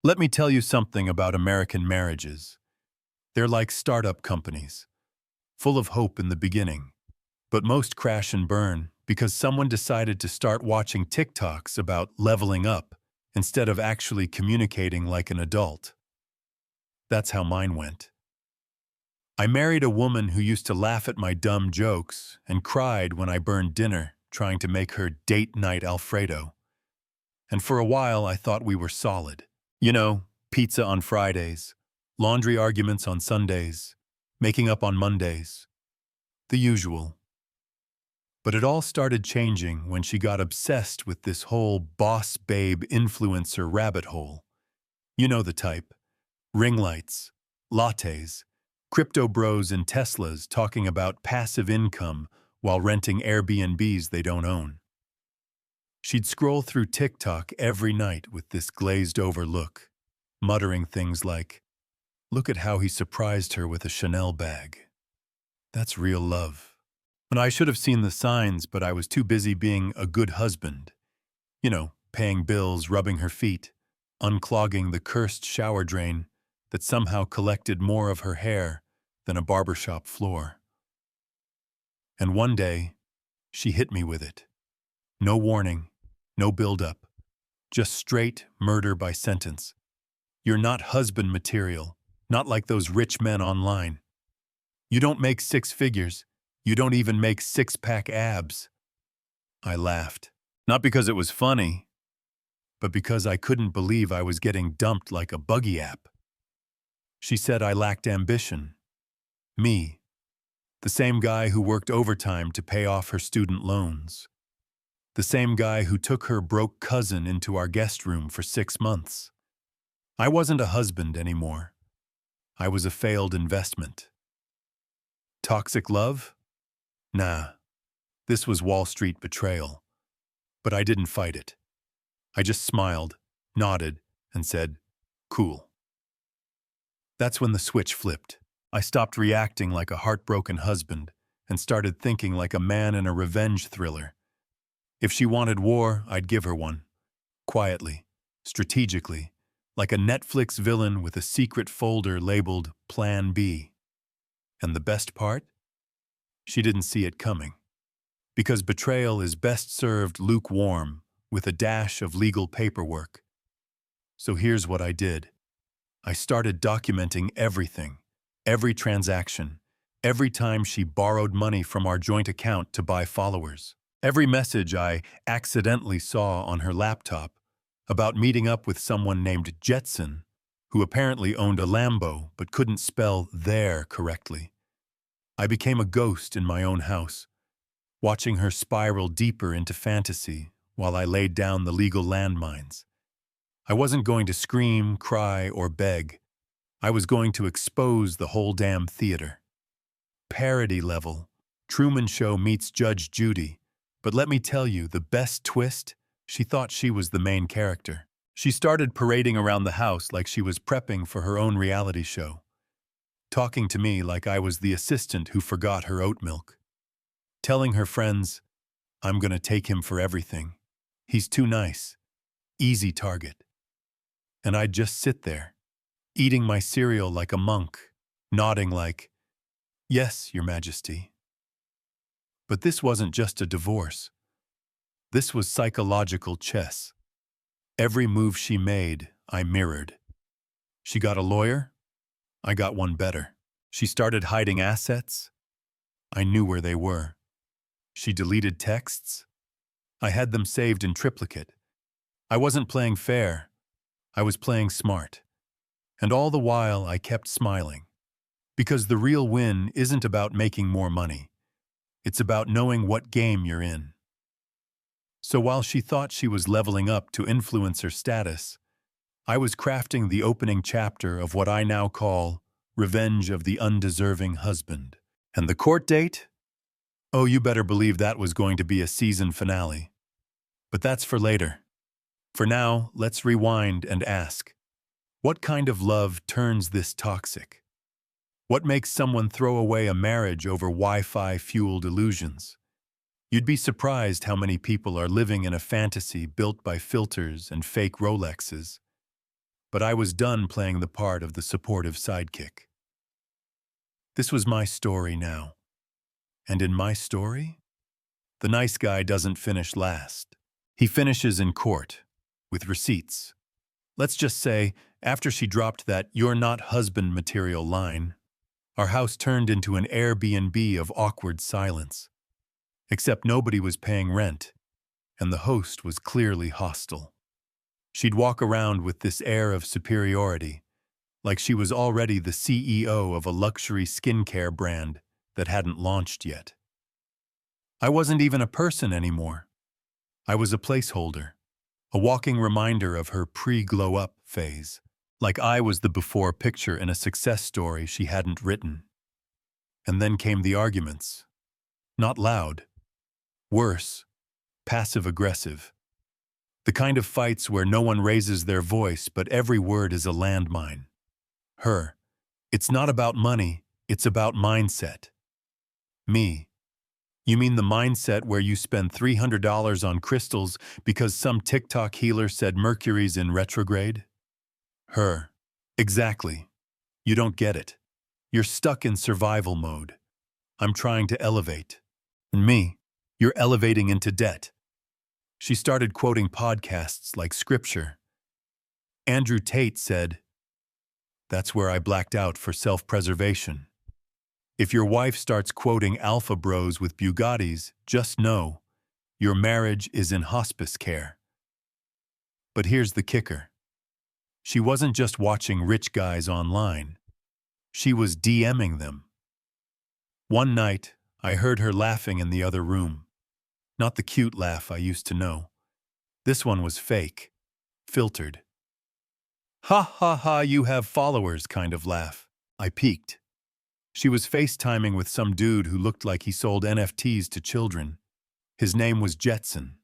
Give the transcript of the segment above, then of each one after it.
Let me tell you something about American marriages. They're like startup companies, full of hope in the beginning, but most crash and burn because someone decided to start watching TikToks about leveling up instead of actually communicating like an adult. That's how mine went. I married a woman who used to laugh at my dumb jokes and cried when I burned dinner trying to make her date night Alfredo. And for a while I thought we were solid. You know, pizza on Fridays, laundry arguments on Sundays, making up on Mondays. The usual. But it all started changing when she got obsessed with this whole boss babe influencer rabbit hole. You know the type. Ring lights, lattes, crypto bros in Teslas talking about passive income while renting Airbnbs they don't own. She'd scroll through TikTok every night with this glazed-over look, muttering things like, "Look at how he surprised her with a Chanel bag. That's real love." And I should have seen the signs, but I was too busy being a good husband. You know, paying bills, rubbing her feet, unclogging the cursed shower drain that somehow collected more of her hair than a barbershop floor. And one day, she hit me with it. No warning, no build-up, just straight murder by sentence. You're not husband material, not like those rich men online. You don't make six figures. You don't even make six-pack abs. I laughed, not because it was funny, but because I couldn't believe I was getting dumped like a buggy app. She said I lacked ambition. Me, the same guy who worked overtime to pay off her student loans. The same guy who took her broke cousin into our guest room for 6 months. I wasn't a husband anymore. I was a failed investment. Toxic love? Nah, this was Wall Street betrayal. But I didn't fight it. I just smiled, nodded, and said, "Cool." That's when the switch flipped. I stopped reacting like a heartbroken husband and started thinking like a man in a revenge thriller. If she wanted war, I'd give her one. Quietly, strategically, like a Netflix villain with a secret folder labeled Plan B. And the best part? She didn't see it coming. Because betrayal is best served lukewarm, with a dash of legal paperwork. So here's what I did. I started documenting everything, every transaction, every time she borrowed money from our joint account to buy followers, every message I accidentally saw on her laptop about meeting up with someone named Jetson, who apparently owned a Lambo but couldn't spell "there" correctly. I became a ghost in my own house, watching her spiral deeper into fantasy while I laid down the legal landmines. I wasn't going to scream, cry, or beg. I was going to expose the whole damn theater. Parody level, Truman Show meets Judge Judy, but let me tell you, the best twist, she thought she was the main character. She started parading around the house like she was prepping for her own reality show, talking to me like I was the assistant who forgot her oat milk, telling her friends, "I'm gonna take him for everything. He's too nice. Easy target." And I'd just sit there, eating my cereal like a monk, nodding like, "Yes, Your Majesty." But this wasn't just a divorce. This was psychological chess. Every move she made, I mirrored. She got a lawyer? I got one better. She started hiding assets? I knew where they were. She deleted texts? I had them saved in triplicate. I wasn't playing fair. I was playing smart. And all the while, I kept smiling. Because the real win isn't about making more money. It's about knowing what game you're in. So while she thought she was leveling up to influencer status, I was crafting the opening chapter of what I now call Revenge of the Undeserving Husband. And the court date? Oh, you better believe that was going to be a season finale. But that's for later. For now, let's rewind and ask, what kind of love turns this toxic? What makes someone throw away a marriage over Wi-Fi-fueled illusions? You'd be surprised how many people are living in a fantasy built by filters and fake Rolexes. but I was done playing the part of the supportive sidekick. This was my story now. And in my story, the nice guy doesn't finish last. He finishes in court, with receipts. Let's just say, after she dropped that "you're not husband" material line, our house turned into an Airbnb of awkward silence. Except nobody was paying rent, and the host was clearly hostile. She'd walk around with this air of superiority, like she was already the CEO of a luxury skincare brand that hadn't launched yet. I wasn't even a person anymore. I was a placeholder, a walking reminder of her pre-glow-up phase, like I was the before picture in a success story she hadn't written. And then came the arguments. Not loud. Worse, passive-aggressive. The kind of fights where no one raises their voice but every word is a landmine. Her. It's not about money, it's about mindset. Me. You mean the mindset where you spend $300 on crystals because some TikTok healer said Mercury's in retrograde? Her. Exactly. You don't get it. You're stuck in survival mode. I'm trying to elevate. And me, you're elevating into debt. She started quoting podcasts like scripture. Andrew Tate said, "That's where I blacked out for self-preservation. If your wife starts quoting alpha bros with Bugattis, just know your marriage is in hospice care." But here's the kicker. She wasn't just watching rich guys online. She was DMing them. One night, I heard her laughing in the other room. Not the cute laugh I used to know. This one was fake, filtered. "Ha ha ha, you have followers" kind of laugh. I peeked. She was FaceTiming with some dude who looked like he sold NFTs to children. His name was Jetson.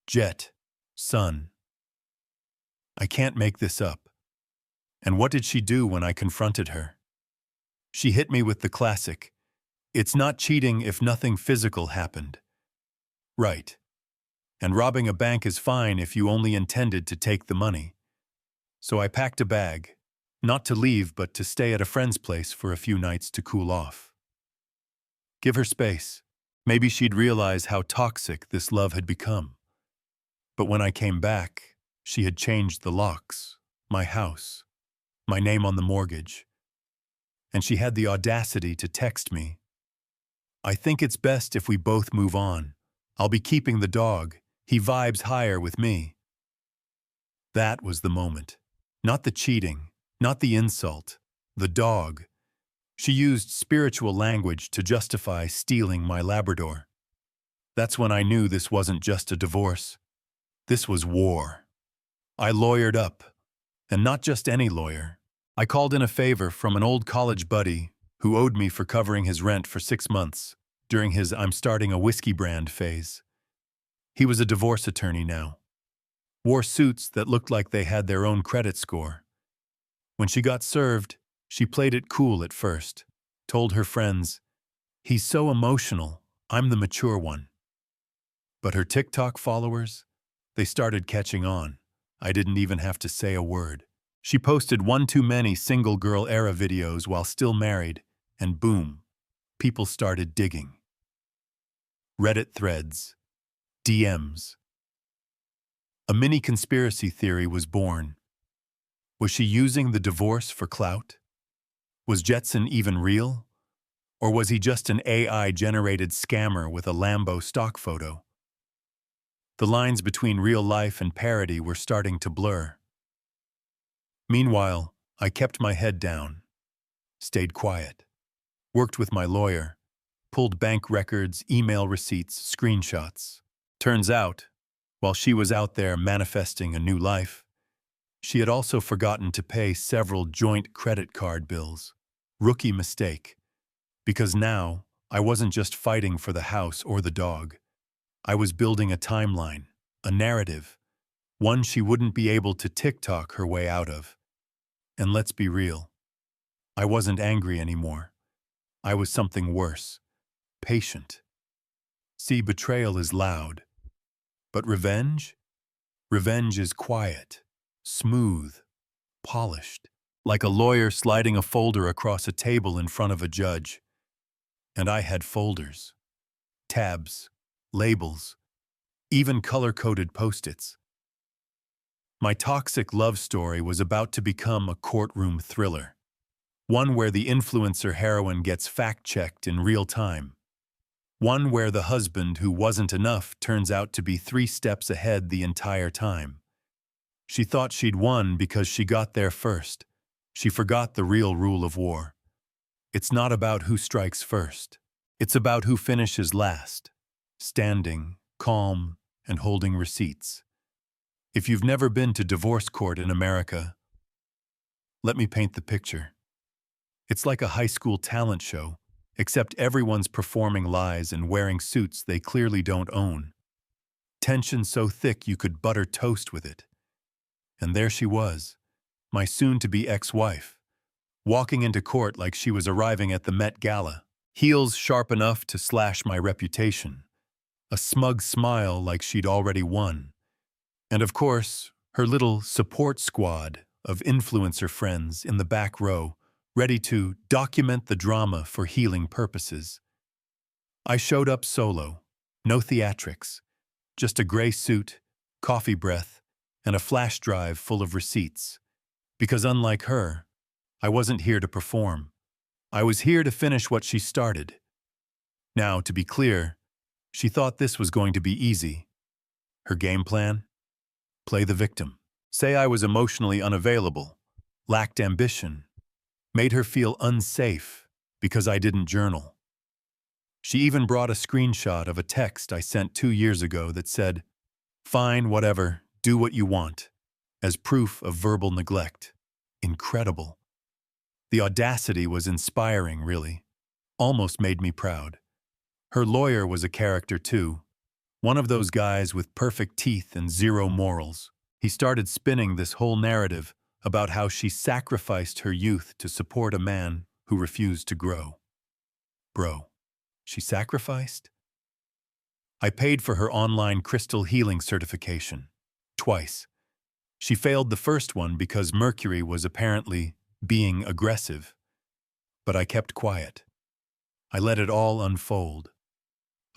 Jet. Son. I can't make this up. And what did she do when I confronted her? She hit me with the classic, "It's not cheating if nothing physical happened." Right. And robbing a bank is fine if you only intended to take the money. So I packed a bag, not to leave but to stay at a friend's place for a few nights to cool off. Give her space. Maybe she'd realize how toxic this love had become. But when I came back, she had changed the locks, my house, my name on the mortgage. And she had the audacity to text me, "I think it's best if we both move on. I'll be keeping the dog. He vibes higher with me." That was the moment. Not the cheating, not the insult, the dog. She used spiritual language to justify stealing my Labrador. That's when I knew this wasn't just a divorce. This was war. I lawyered up, and not just any lawyer. I called in a favor from an old college buddy who owed me for covering his rent for 6 months during his "I'm starting a whiskey brand" phase. He was a divorce attorney now. Wore suits that looked like they had their own credit score. When she got served, she played it cool at first, told her friends, "He's so emotional, I'm the mature one." But her TikTok followers, they started catching on. I didn't even have to say a word. She posted one too many single girl era videos while still married, and boom, people started digging. Reddit threads, DMs. A mini conspiracy theory was born. Was she using the divorce for clout? Was Jetson even real? Or was he just an AI-generated scammer with a Lambo stock photo? The lines between real life and parody were starting to blur. Meanwhile, I kept my head down, stayed quiet, worked with my lawyer, pulled bank records, email receipts, screenshots. Turns out, while she was out there manifesting a new life, she had also forgotten to pay several joint credit card bills. Rookie mistake. Because now, I wasn't just fighting for the house or the dog. I was building a timeline, a narrative, one she wouldn't be able to TikTok her way out of. And let's be real. I wasn't angry anymore. I was something worse. Patient. See, betrayal is loud. But revenge? Revenge is quiet, smooth, polished, like a lawyer sliding a folder across a table in front of a judge. And I had folders, tabs, labels, even color-coded Post-its. My toxic love story was about to become a courtroom thriller, one where the influencer heroine gets fact-checked in real time, one where the husband who wasn't enough turns out to be 3 steps ahead the entire time. She thought she'd won because she got there first. She forgot the real rule of war. It's not about who strikes first. It's about who finishes last, standing, calm, and holding receipts. If you've never been to divorce court in America, let me paint the picture. It's like a high school talent show, except everyone's performing lies and wearing suits they clearly don't own. Tension so thick you could butter toast with it. And there she was, my soon-to-be ex-wife, walking into court like she was arriving at the Met Gala, heels sharp enough to slash my reputation, a smug smile like she'd already won, and of course, her little support squad of influencer friends in the back row, ready to document the drama for healing purposes. I showed up solo, no theatrics, just a gray suit, coffee breath, and a flash drive full of receipts. Because unlike her, I wasn't here to perform. I was here to finish what she started. Now, to be clear, she thought this was going to be easy. Her game plan? Play the victim. Say I was emotionally unavailable, lacked ambition, made her feel unsafe because I didn't journal. She even brought a screenshot of a text I sent 2 years ago that said, "Fine, whatever, do what you want," as proof of verbal neglect. Incredible. The audacity was inspiring, really. Almost made me proud. Her lawyer was a character too. One of those guys with perfect teeth and zero morals. He started spinning this whole narrative about how she sacrificed her youth to support a man who refused to grow. Bro, she sacrificed? I paid for her online crystal healing certification. Twice. She failed the first one because Mercury was apparently being aggressive. But I kept quiet. I let it all unfold.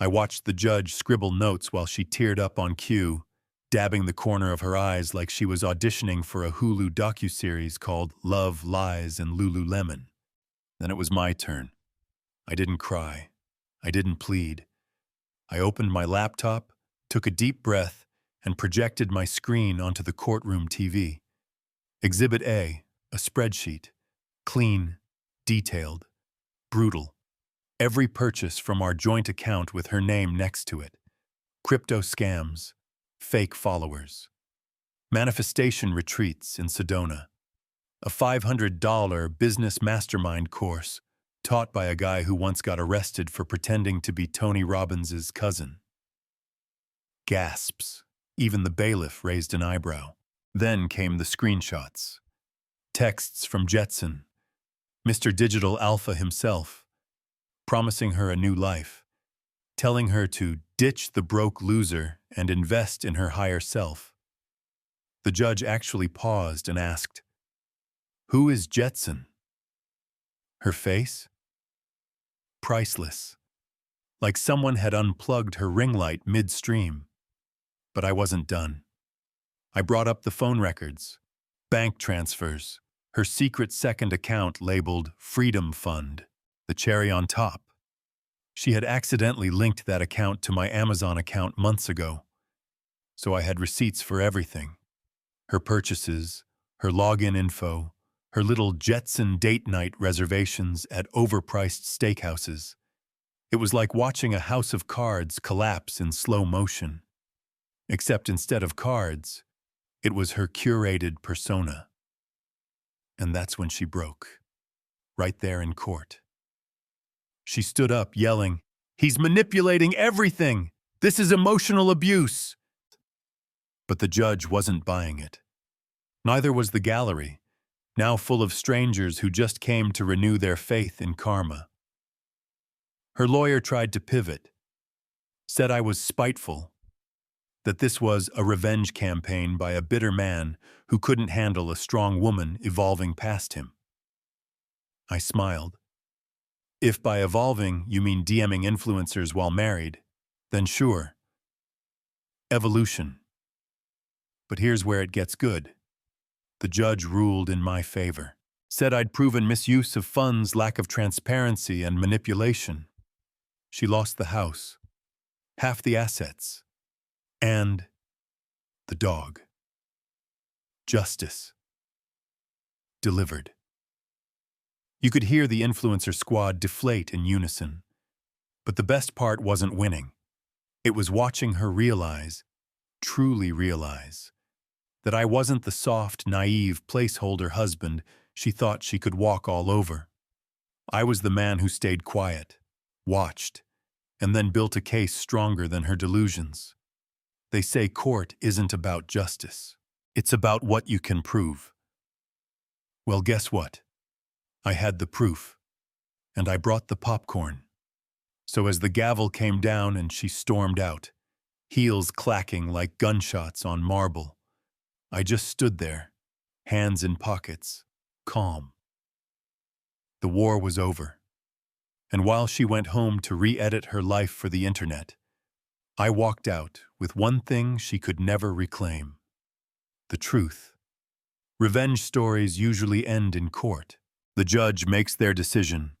I watched the judge scribble notes while she teared up on cue, dabbing the corner of her eyes like she was auditioning for a Hulu docuseries called Love, Lies, and Lululemon. Then it was my turn. I didn't cry. I didn't plead. I opened my laptop, took a deep breath, and projected my screen onto the courtroom TV. Exhibit A, a spreadsheet. Clean, detailed, brutal. Every purchase from our joint account with her name next to it. Crypto scams, fake followers. Manifestation retreats in Sedona. A $500 business mastermind course taught by a guy who once got arrested for pretending to be Tony Robbins' cousin. Gasps. Even the bailiff raised an eyebrow. Then came the screenshots. Texts from Jetson, Mr. Digital Alpha himself, promising her a new life, telling her to ditch the broke loser and invest in her higher self. The judge actually paused and asked, "Who is Jetson?" Her face? Priceless. Like someone had unplugged her ring light midstream. But I wasn't done. I brought up the phone records, bank transfers, her secret second account labeled Freedom Fund, the cherry on top. She had accidentally linked that account to my Amazon account months ago, so I had receipts for everything. Her purchases, her login info, her little Jetson date night reservations at overpriced steakhouses. It was like watching a house of cards collapse in slow motion. Except instead of cards, it was her curated persona. And that's when she broke. Right there in court. She stood up, yelling, "He's manipulating everything! This is emotional abuse!" But the judge wasn't buying it. Neither was the gallery, now full of strangers who just came to renew their faith in karma. Her lawyer tried to pivot, said I was spiteful, that this was a revenge campaign by a bitter man who couldn't handle a strong woman evolving past him. I smiled. If by evolving you mean DMing influencers while married, then sure. Evolution. But here's where it gets good. The judge ruled in my favor. Said I'd proven misuse of funds, lack of transparency, and manipulation. She lost the house, half the assets, and the dog. Justice. Delivered. You could hear the influencer squad deflate in unison. But the best part wasn't winning. It was watching her realize, truly realize, that I wasn't the soft, naive placeholder husband she thought she could walk all over. I was the man who stayed quiet, watched, and then built a case stronger than her delusions. They say court isn't about justice. It's about what you can prove. Well, guess what? I had the proof, and I brought the popcorn. So as the gavel came down and she stormed out, heels clacking like gunshots on marble, I just stood there, hands in pockets, calm. The war was over, and while she went home to re-edit her life for the internet, I walked out with one thing she could never reclaim: the truth. Revenge stories usually end in court. The judge makes their decision,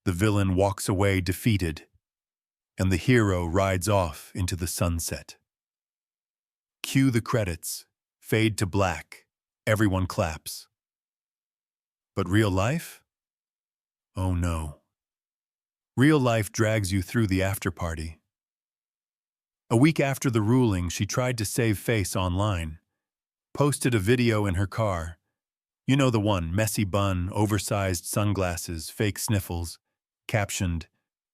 the villain walks away defeated, and the hero rides off into the sunset. Cue the credits, fade to black, everyone claps. But real life? Oh no. Real life drags you through the after-party. A week after the ruling, she tried to save face online, posted a video in her car. You know the one, messy bun, oversized sunglasses, fake sniffles, captioned,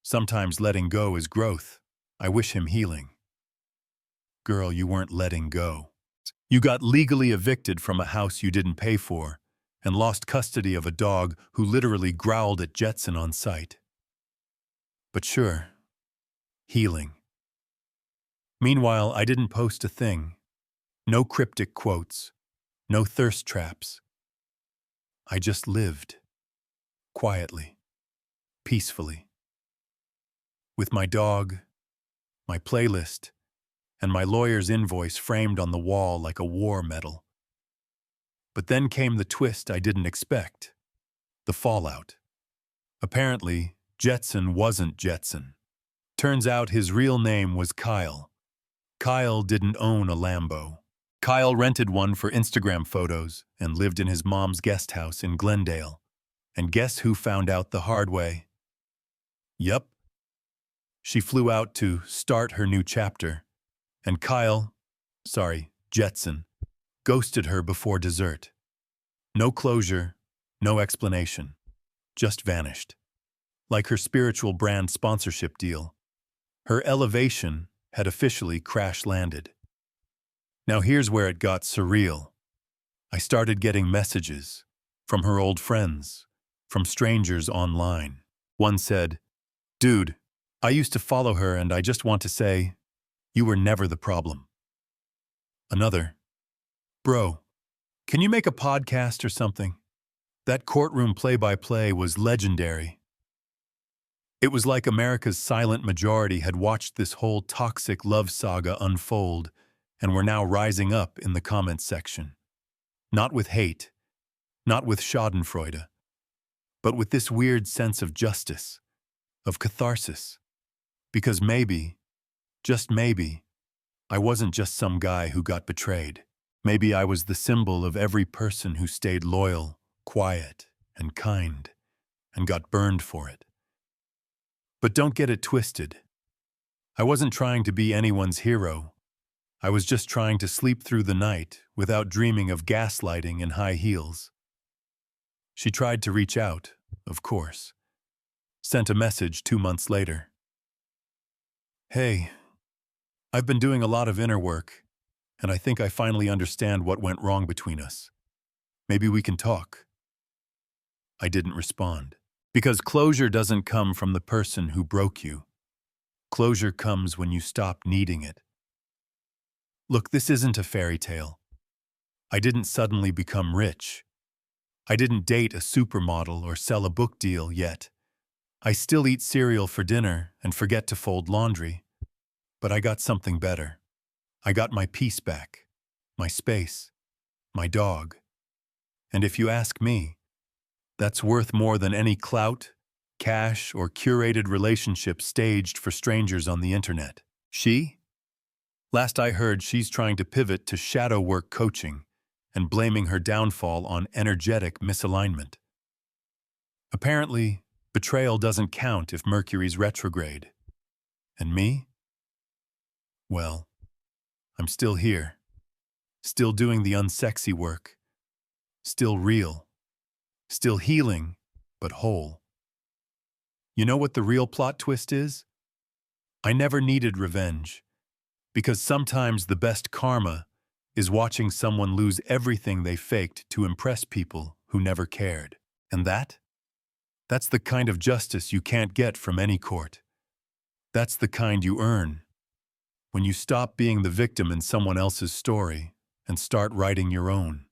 "Sometimes letting go is growth. I wish him healing." Girl, you weren't letting go. You got legally evicted from a house you didn't pay for and lost custody of a dog who literally growled at Jetson on sight. But sure, healing. Meanwhile, I didn't post a thing. No cryptic quotes, no thirst traps. I just lived, quietly, peacefully, with my dog, my playlist, and my lawyer's invoice framed on the wall like a war medal. But then came the twist I didn't expect, the fallout. Apparently, Jetson wasn't Jetson. Turns out his real name was Kyle. Kyle didn't own a Lambo. Kyle rented one for Instagram photos and lived in his mom's guest house in Glendale. And guess who found out the hard way? Yup. She flew out to start her new chapter, and Jetson, ghosted her before dessert. No closure, no explanation, just vanished. Like her spiritual brand sponsorship deal. Her elevation had officially crash-landed. Now here's where it got surreal. I started getting messages from her old friends, from strangers online. One said, "Dude, I used to follow her and I just want to say, you were never the problem." Another, "Bro, can you make a podcast or something? That courtroom play-by-play was legendary." It was like America's silent majority had watched this whole toxic love saga unfold and were now rising up in the comments section. Not with hate, not with schadenfreude, but with this weird sense of justice, of catharsis. Because maybe, just maybe, I wasn't just some guy who got betrayed. Maybe I was the symbol of every person who stayed loyal, quiet, and kind, and got burned for it. But don't get it twisted. I wasn't trying to be anyone's hero. I was just trying to sleep through the night without dreaming of gaslighting in high heels. She tried to reach out, of course. Sent a message 2 months later. "Hey, I've been doing a lot of inner work, and I think I finally understand what went wrong between us. Maybe we can talk." I didn't respond. Because closure doesn't come from the person who broke you. Closure comes when you stop needing it. Look, this isn't a fairy tale. I didn't suddenly become rich. I didn't date a supermodel or sell a book deal yet. I still eat cereal for dinner and forget to fold laundry. But I got something better. I got my peace back, my space, my dog. And if you ask me, that's worth more than any clout, cash, or curated relationship staged for strangers on the internet. She? Last I heard, she's trying to pivot to shadow work coaching and blaming her downfall on energetic misalignment. Apparently, betrayal doesn't count if Mercury's retrograde. And me? Well, I'm still here, still doing the unsexy work, still real, still healing, but whole. You know what the real plot twist is? I never needed revenge, because sometimes the best karma is watching someone lose everything they faked to impress people who never cared. And that's the kind of justice you can't get from any court. That's the kind you earn when you stop being the victim in someone else's story and start writing your own.